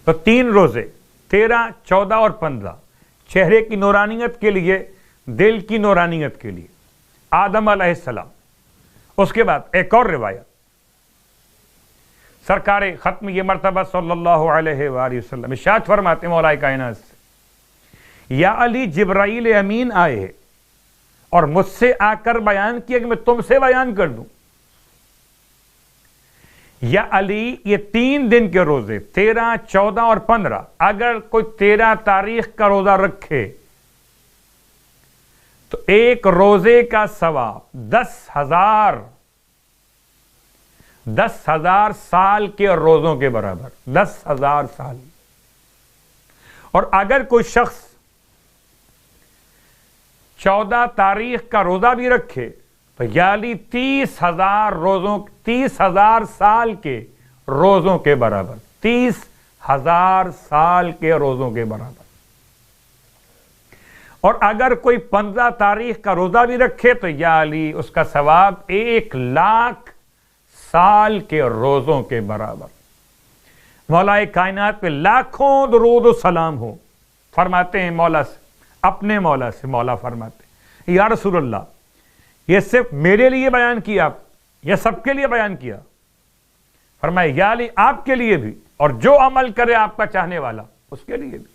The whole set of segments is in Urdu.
تو 3 روزے 13, 14 اور 15 چہرے کی نورانیت کے لیے، دل کی نورانیت کے لیے، آدم علیہ السلام۔ اس کے بعد ایک اور روایت، سرکار ختم یہ مرتبہ صلی اللہ علیہ وآلہ وسلم ارشاد فرماتے ہیں مولا کائنات سے، یا علی جبرائیل امین آئے ہیں اور مجھ سے آ کر بیان کیا کہ میں تم سے بیان کر دوں۔ یا علی یہ 3 دن کے روزے 13, 14 اور 15، اگر کوئی 13 تاریخ کا روزہ رکھے تو ایک روزے کا ثواب 10,000 سال کے روزوں کے برابر، 10,000 سال۔ اور اگر کوئی شخص 14 تاریخ کا روزہ بھی رکھے تو یعنی 30,000 سال کے روزوں کے برابر، 30,000 سال کے روزوں کے برابر۔ اور اگر کوئی 15 تاریخ کا روزہ بھی رکھے تو یعنی اس کا ثواب 1,00,000 سال کے روزوں کے برابر۔ مولا کائنات پہ لاکھوں درود و سلام ہو۔ فرماتے ہیں مولا سے، اپنے مولا سے، مولا فرماتے ہیں یا رسول اللہ یہ صرف میرے لیے بیان کیا یا سب کے لیے بیان کیا؟ فرمایا یا علی آپ کے لیے بھی، اور جو عمل کرے آپ کا چاہنے والا اس کے لیے بھی۔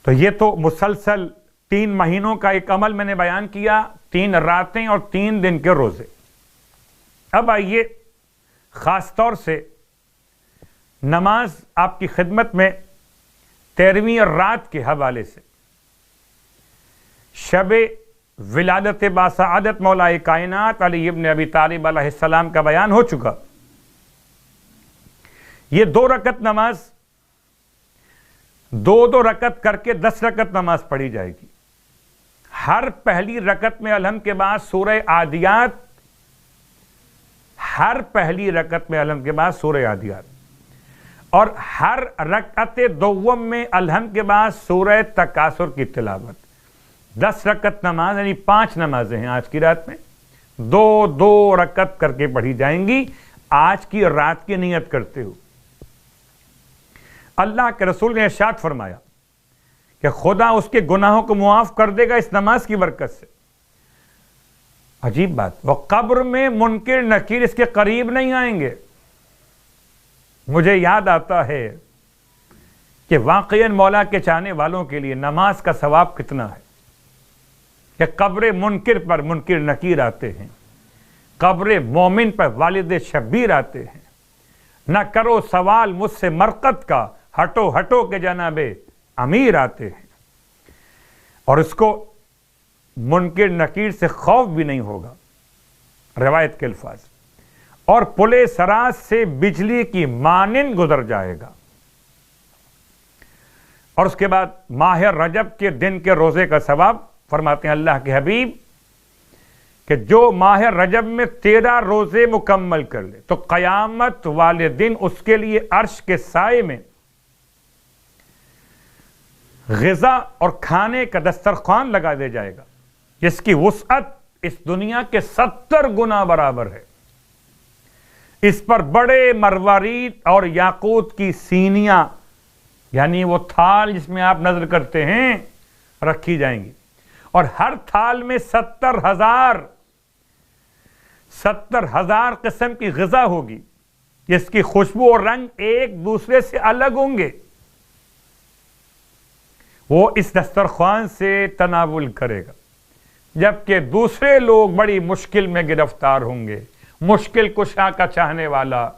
تو یہ تو مسلسل 3 مہینوں کا ایک عمل میں نے بیان کیا، 3 راتیں اور 3 دن کے روزے۔ اب آئیے خاص طور سے نماز آپ کی خدمت میں 13ویں رات کے حوالے سے شب ولادت باسعادت مولا کائنات علی ابن ابی طالب علیہ السلام کا بیان ہو چکا۔ یہ 2 رکعت نماز 2 رکعت کر کے 10 رکعت نماز پڑھی جائے گی۔ ہر پہلی رکعت میں الحمد کے بعد سورہ عادیات، ہر پہلی رکعت میں الحمد کے بعد سورہ عادیات، اور ہر رکعت دوم میں الحمد کے بعد سورہ تکاثر کی تلاوت۔ 10 رکعت نماز یعنی 5 نمازیں ہیں آج کی رات میں، 2 رکعت کر کے پڑھی جائیں گی آج کی رات کی نیت کرتے ہو۔ اللہ کے رسول نے ارشاد فرمایا کہ خدا اس کے گناہوں کو معاف کر دے گا اس نماز کی برکت سے۔ عجیب بات، وہ قبر میں منکر نکیر اس کے قریب نہیں آئیں گے۔ مجھے یاد آتا ہے کہ واقعاً مولا کے چاہنے والوں کے لیے نماز کا ثواب کتنا ہے کہ قبر منکر پر منکر نکیر آتے ہیں، قبر مومن پر والد شبیر آتے ہیں۔ نہ کرو سوال مجھ سے مرقد کا، ہٹو ہٹو کے جناب امیر آتے ہیں، اور اس کو منکر نکیر سے خوف بھی نہیں ہوگا۔ روایت کے الفاظ، اور پلے سراج سے بجلی کی مانند گزر جائے گا۔ اور اس کے بعد ماہ رجب کے دن کے روزے کا ثواب فرماتے ہیں اللہ کے حبیب کہ جو ماہ رجب میں 13 روزے مکمل کر لے تو قیامت والے دن اس کے لیے عرش کے سائے میں غذا اور کھانے کا دسترخوان لگا دیا جائے گا جس کی وسعت اس دنیا کے 70 گنا برابر ہے۔ اس پر بڑے مروارید اور یاقوت کی سینیاں، یعنی وہ تھال جس میں آپ نظر کرتے ہیں، رکھی جائیں گی، اور ہر تھال میں 70,000 قسم کی غذا ہوگی جس کی خوشبو اور رنگ ایک دوسرے سے الگ ہوں گے۔ وہ اس دسترخوان سے تناول کرے گا، جبکہ دوسرے لوگ بڑی مشکل میں گرفتار ہوں گے۔ مشکل کشا کا چاہنے والا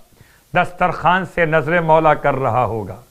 دسترخوان سے نظر مولا کر رہا ہوگا۔